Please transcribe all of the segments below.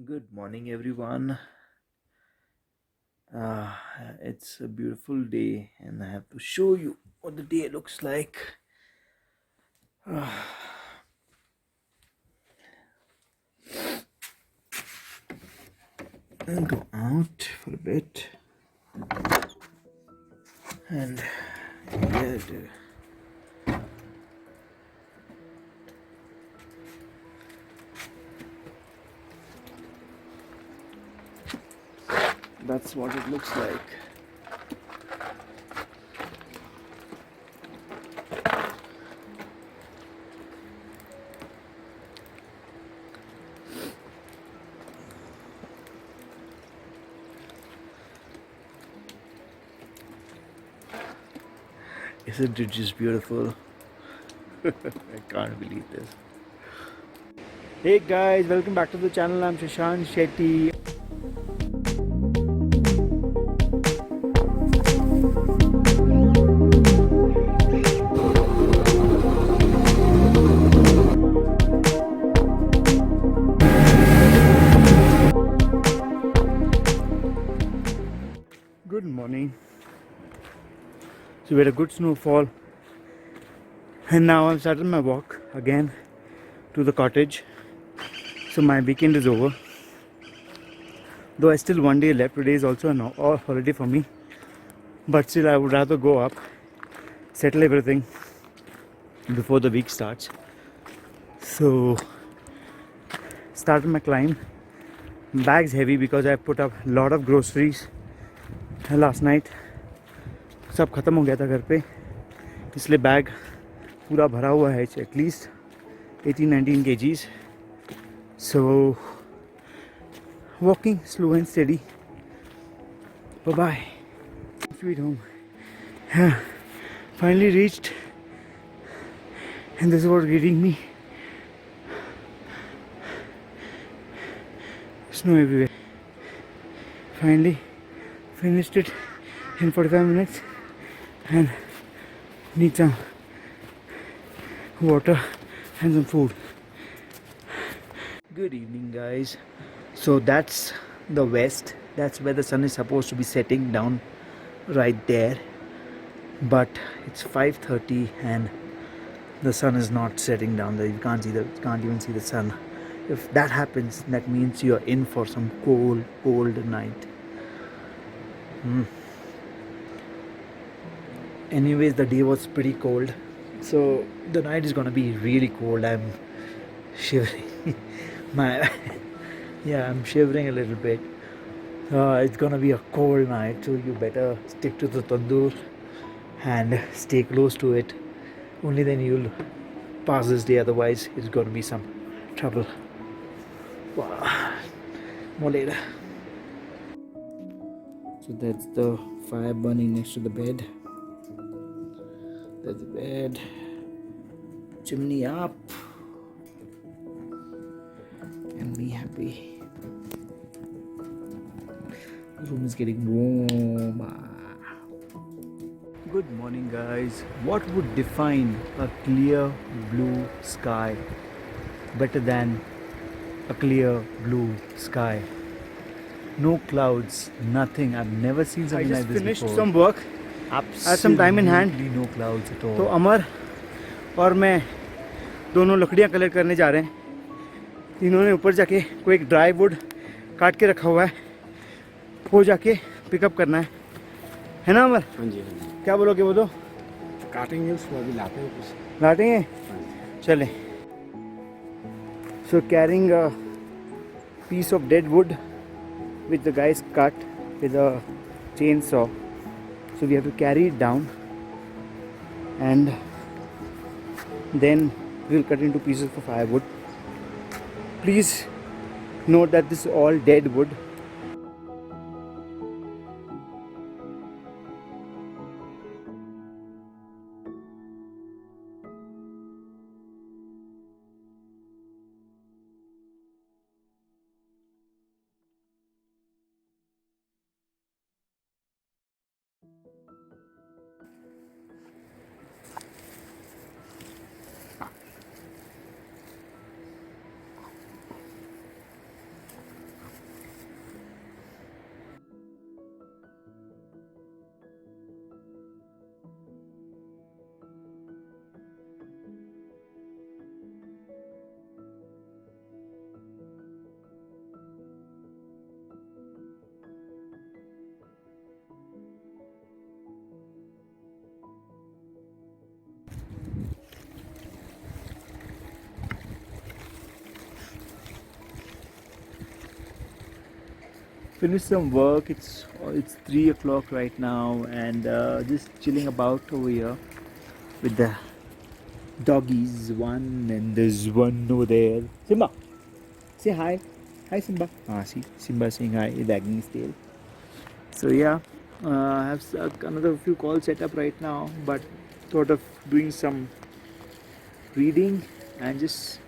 Good morning, everyone. Uh, it's a beautiful day, and I have to show you what the day looks like. I'll go out for a bit, and yeah, that's what it looks like. Isn't it just beautiful? I can't believe this. Hey guys, welcome back to the channel. I'm Shashank Shetty. Good morning. So we had a good snowfall, and now I've started my walk again to the cottage. So my weekend is over. Though I still one day left. Today is also an holiday for me. But still I would rather go up, settle everything before the week starts. So started my climb. Bag's heavy because I put up a lot of groceries last night. सब ख़त्म हो गया था घर पे, इसलिए bag पूरा भरा हुआ है, at least 18-19 kgs. So walking slow and steady. Bye bye. Sweet home. Finally reached, and this is what greeting me. Snow everywhere. Finally finished it in 45 minutes and need some water and some food. Good evening, guys. So that's the west. That's where the sun is supposed to be setting down, right there. But it's 5:30 and the sun is not setting down there. You can't even see the sun. If that happens, that means you're in for some cold night. Anyways, the day was pretty cold, so the night is gonna be really cold. I'm shivering. I'm shivering a little bit. It's gonna be a cold night, so you better stick to the tandoor and stay close to it. Only then you'll pass this day. Otherwise, it's gonna be some trouble. Wow. More later. So that's the fire burning next to the bed. There's the bed. Chimney up. And me happy. The room is getting warm. Good morning, guys. What would define a clear blue sky better than a clear blue sky? No clouds, nothing. I've never seen something like this before. I just finished some work. Absolutely, I have some time in hand. No clouds at all. तो अमर और मैं दोनों लकड़ियाँ collect करने जा रहे हैं. इन्होंने ऊपर जाके कोई एक ड्राई वुड काट के रखा हुआ है, वो जाके पिकअप करना है ना अमर? हाँ जी हाँ जी. क्या बोलोगे? वो तो काटेंगे, उसको अभी लाटेंगे. चले. So carrying a piece of dead wood which the guys cut with a chainsaw. So we have to carry it down, and then we'll cut into pieces for firewood. Please note that this is all dead wood. finished some work. It's 3 o'clock right now, and just chilling about over here with the doggies. One and there's one over there. Simba, say hi. Hi, Simba. Ah, see, Simba saying hi, wagging his tail. So yeah, I have another few calls set up right now, but thought of doing some reading and just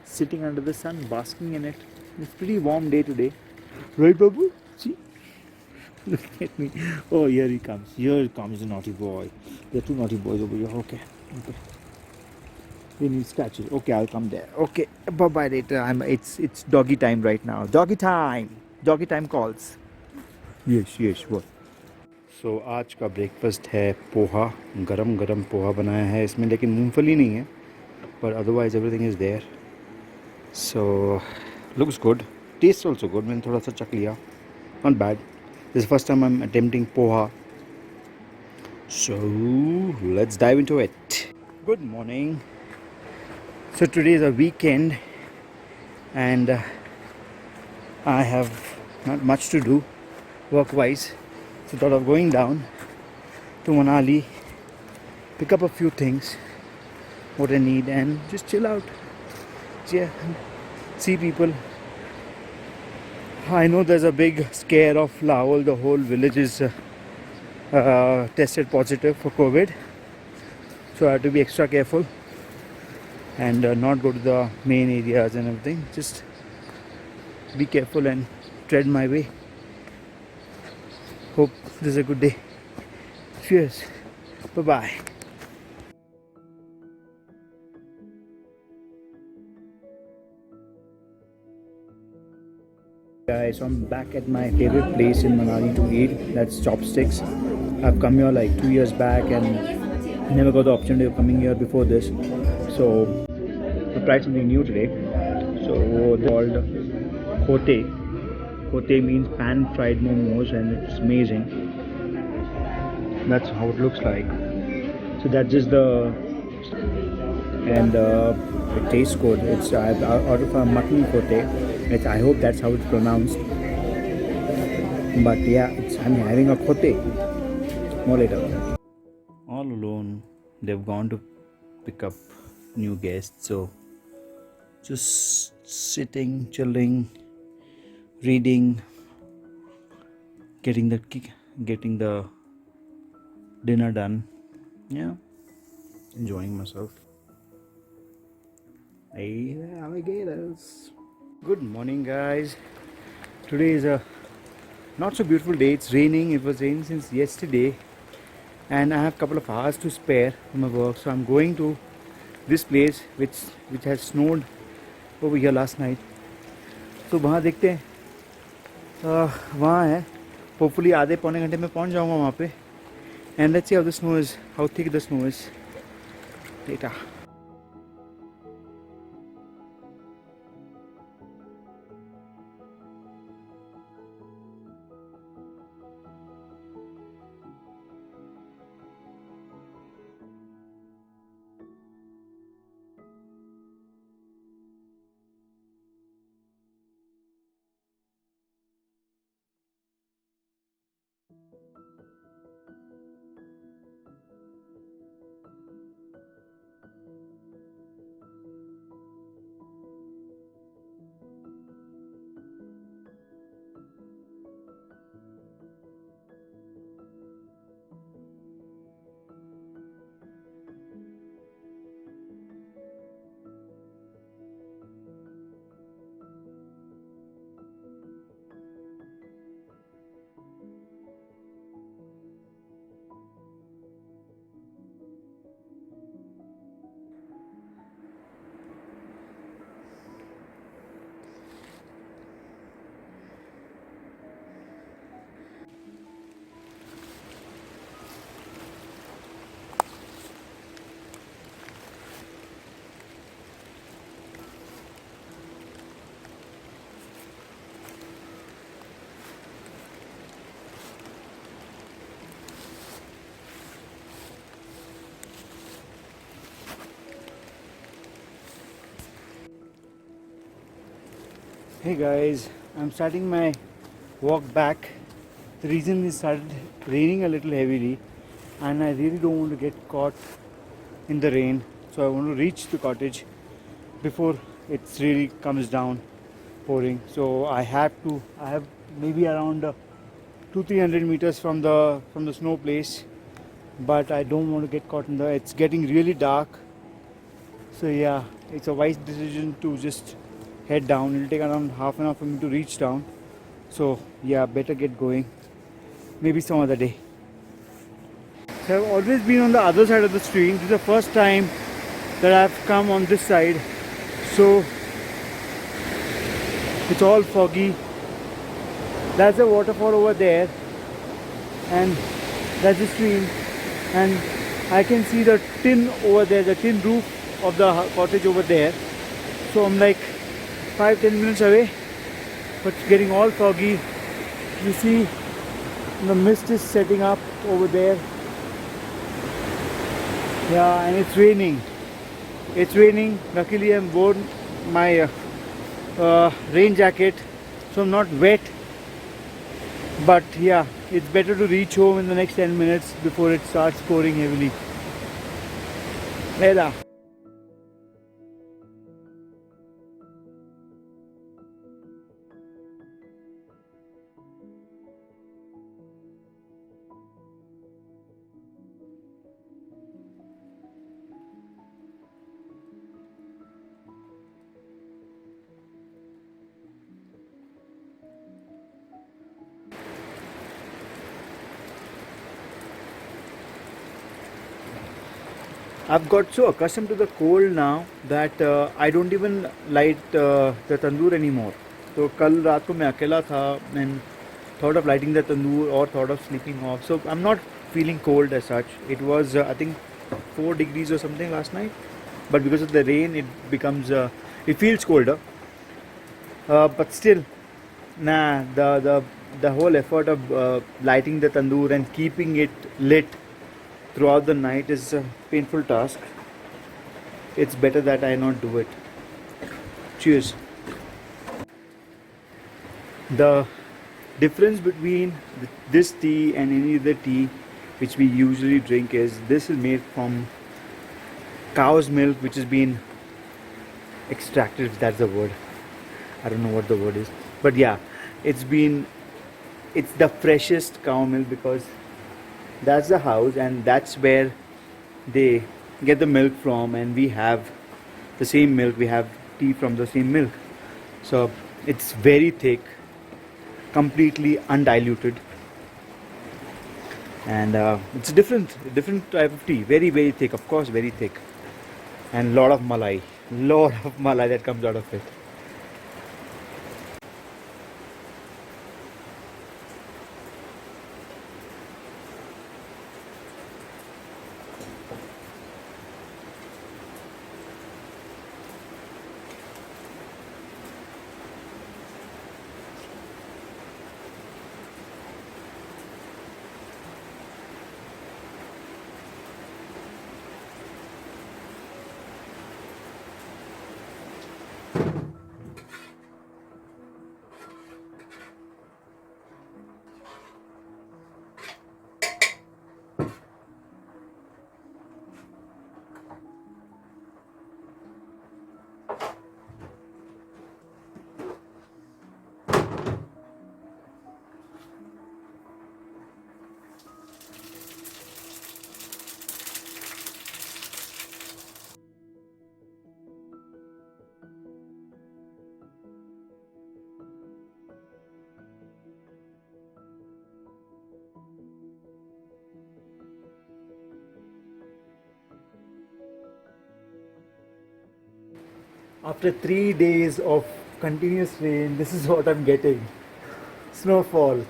sitting under the sun, basking in it. It's pretty warm day today, right, Babu? See, look at me. Oh, here he comes. Here comes the naughty boy. There are two naughty boys over here. Okay, okay. We need statues. Okay, I'll come there. Okay, bye bye later. It's doggy time right now. Doggy time. Doggy time calls. Yes, yes. What? सो आज का breakfast है पोहा. गरम गरम पोहा बनाया है इसमें, लेकिन मूंगफली नहीं है, पर otherwise everything is there. So looks good, taste also good. मैंने थोड़ा सा चख लिया, not bad. This first time I am attempting poha. So let's dive into it. Good morning. So today is a weekend and I have not much to do work wise, so thought of going down to Manali, pick up a few things what I need and just chill out. Yeah, see people. I know there's a big scare of Lahore. The whole village is tested positive for COVID, so I have to be extra careful and not go to the main areas and everything. Just be careful and tread my way. Hope this is a good day. Cheers. Bye bye. Guys, so I'm back at my favorite place in Manali to eat. That's Chopsticks. I've come here like 2 years back and never got the opportunity of coming here before this. So I tried something new today. So they're called Khote. Khote means pan fried momos and it's amazing. That's how it looks like. So that's just the, and it tastes good. It's out of a mutton khote. I hope that's how it's pronounced. But yeah, I'm having a khote. More later. All alone, they've gone to pick up new guests. So just sitting, chilling, reading, getting the dinner done. Yeah, enjoying myself. Hey, alligators. Good morning, guys. Today is a not so beautiful day. It's raining. It was raining since yesterday, and I have a couple of hours to spare for my work, so I'm going to this place which has snowed over here last night. So वहाँ देखते हैं. वहाँ है. Hopefully आधे पौने घंटे में पहुँच जाऊँगा वहाँ पे. And let's see how the snow is, how thick the snow is later. Hey guys, I'm starting my walk back. The reason it started raining a little heavily, and I really don't want to get caught in the rain, so I want to reach the cottage before it really comes down pouring. So I have maybe around 200-300 meters from the snow place, but I don't want to get caught in the. It's getting really dark, so yeah, it's a wise decision to just head down. It'll take around half an hour for me to reach down, so yeah, better get going. Maybe some other day. So I've always been on the other side of the stream. This is the first time that I've come on this side, so it's all foggy. That's a waterfall over there, and that's the stream, and I can see the tin over there, the tin roof of the cottage over there. So I'm like 5-10 minutes away, but it's getting all foggy. You see the mist is setting up over there. Yeah, and it's raining. It's raining. Luckily I'm worn my rain jacket, so I'm not wet. But yeah, it's better to reach home in the next 10 minutes before it starts pouring heavily. Leda. I've got so accustomed to the cold now that I don't even light the tandoor anymore. So कल रात को मैं अकेला था and thought of lighting the tandoor or thought of sleeping off. So I'm not feeling cold as such. It was I think 4 degrees or something last night, but because of the rain it feels colder. But still, nah, the whole effort of lighting the tandoor and keeping it lit throughout the night is a painful task. It's better that I not do it. Cheers. The difference between this tea and any other tea which we usually drink is this is made from cow's milk which has been extracted, if that's the word. I don't know what the word is, but yeah, it's the freshest cow milk because that's the house and that's where they get the milk from, and we have the same milk, we have tea from the same milk. So it's very thick, completely undiluted, and it's a different type of tea. Very thick, of course, very thick, and lot of malai that comes out of it. After 3 days of continuous rain, this is what I'm getting. Snowfall.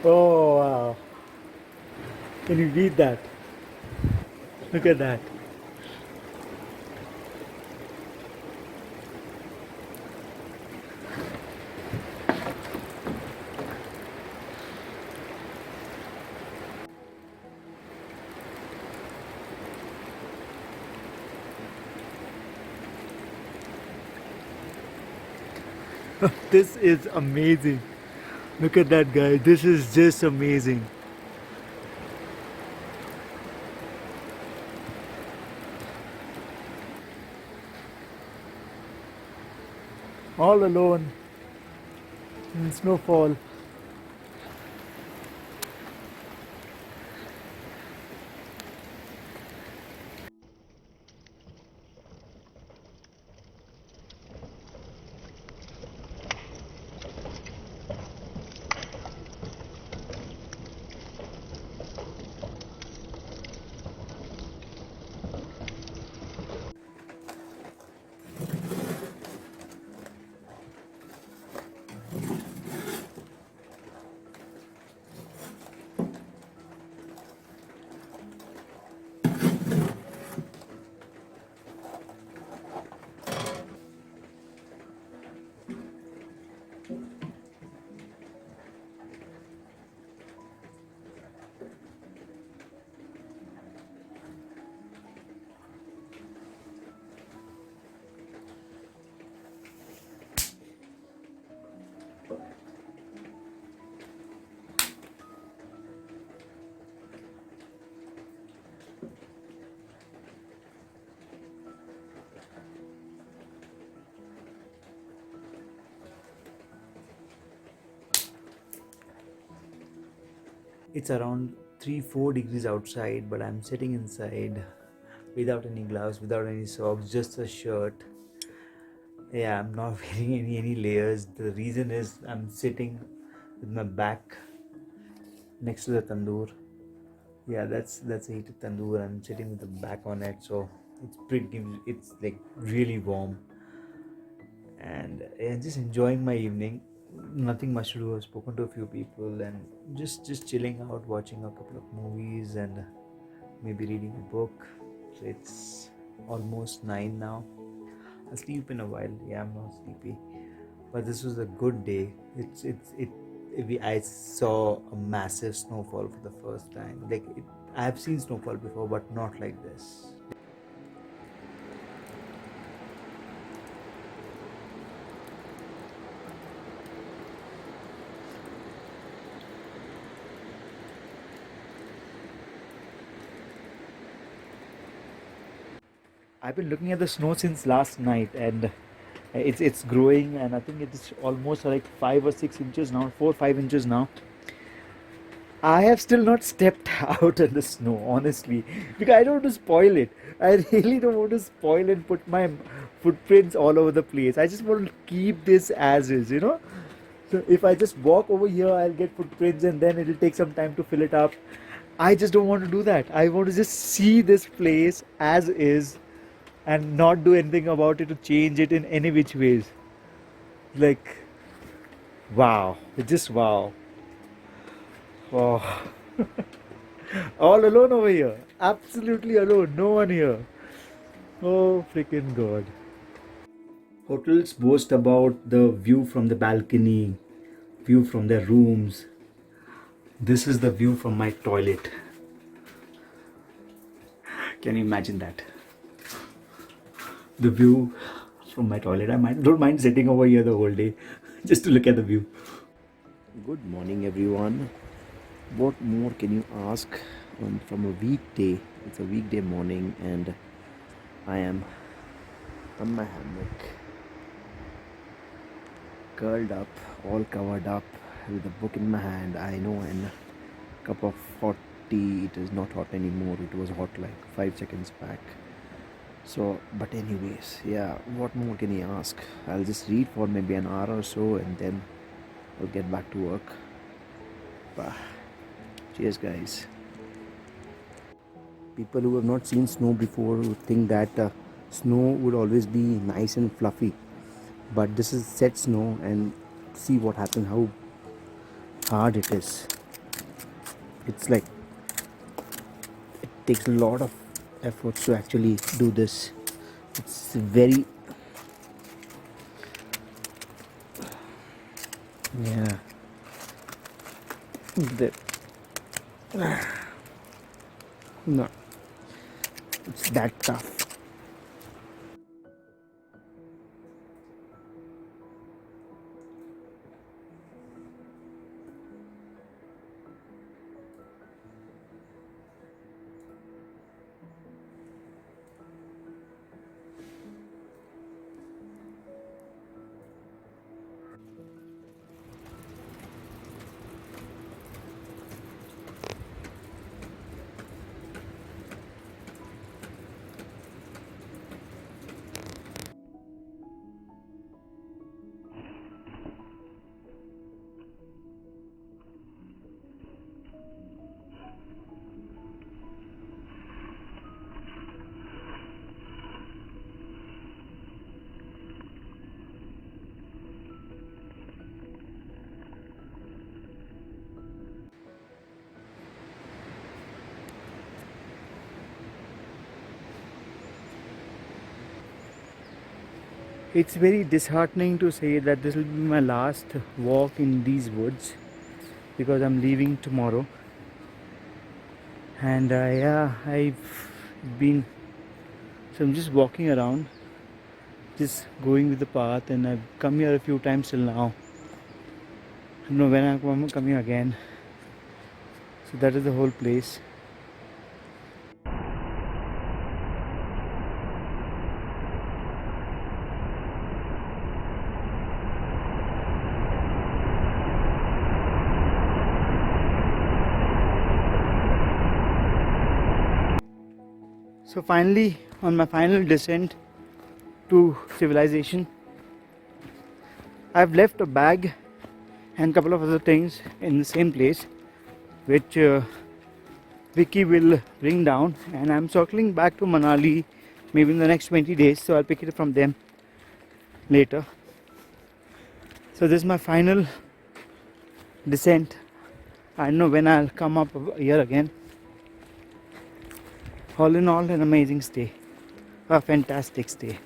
Oh wow. Can you beat that? Look at that. This is amazing. Look at that guy. This is just amazing. All alone in Snowfall. It's around 3-4 degrees outside, but I'm sitting inside without any gloves, without any socks, just a shirt. Yeah, I'm not wearing any layers. The reason is I'm sitting with my back next to the tandoor. Yeah, that's a heated tandoor. I'm sitting with the back on it, so it's like really warm, and yeah, just enjoying my evening. Nothing much to do. I've spoken to a few people and just chilling out, watching a couple of movies and maybe reading a book. So it's almost 9 now. I'll sleep in a while. Yeah, I'm not sleepy, but this was a good day. I saw a massive snowfall for the first time. I have seen snowfall before, but not like this. I've been looking at the snow since last night, and it's growing, and I think it's almost like 5 or 6 inches now, 4 or 5 inches now. I have still not stepped out in the snow, honestly, because I don't want to spoil it. I really don't want to spoil and put my footprints all over the place. I just want to keep this as is. So if I just walk over here, I'll get footprints, and then it'll take some time to fill it up. I just don't want to do that. I want to just see this place as is and not do anything about it to change it in any which ways. Like, wow, just wow. Oh, all alone over here, absolutely alone, no one here. Oh, freaking god. Hotels boast about the view from the balcony, view from their rooms. This is the view from my toilet. Can you imagine that? The view from my toilet. Don't mind sitting over here the whole day just to look at the view. Good morning, everyone. What more can you ask from a weekday? It's a weekday morning, and I am on my hammock, curled up, all covered up, with a book in my hand. I know, and a cup of hot tea. It is not hot anymore. It was hot like 5 seconds back. So, but anyways, yeah. What more can you ask? I'll just read for maybe an hour or so, and then I'll get back to work. Bah. Cheers, guys. People who have not seen snow before would think that snow would always be nice and fluffy, but this is set snow, and see what happens, how hard it is. It's like it takes a lot of efforts to actually do this. It's very, yeah, the, no, it's that tough. It's very disheartening to say that this will be my last walk in these woods because I'm leaving tomorrow. And yeah, I've been, so I'm just walking around, just going with the path, and I've come here a few times till now. I don't know when I'm coming again. So that is the whole place. So finally, on my final descent to civilization, I've left a bag and a couple of other things in the same place, which Vicky will bring down, and I'm circling back to Manali maybe in the next 20 days, so I'll pick it up from them later. So this is my final descent. I don't know when I'll come up here again. All in all, an amazing stay, a fantastic stay.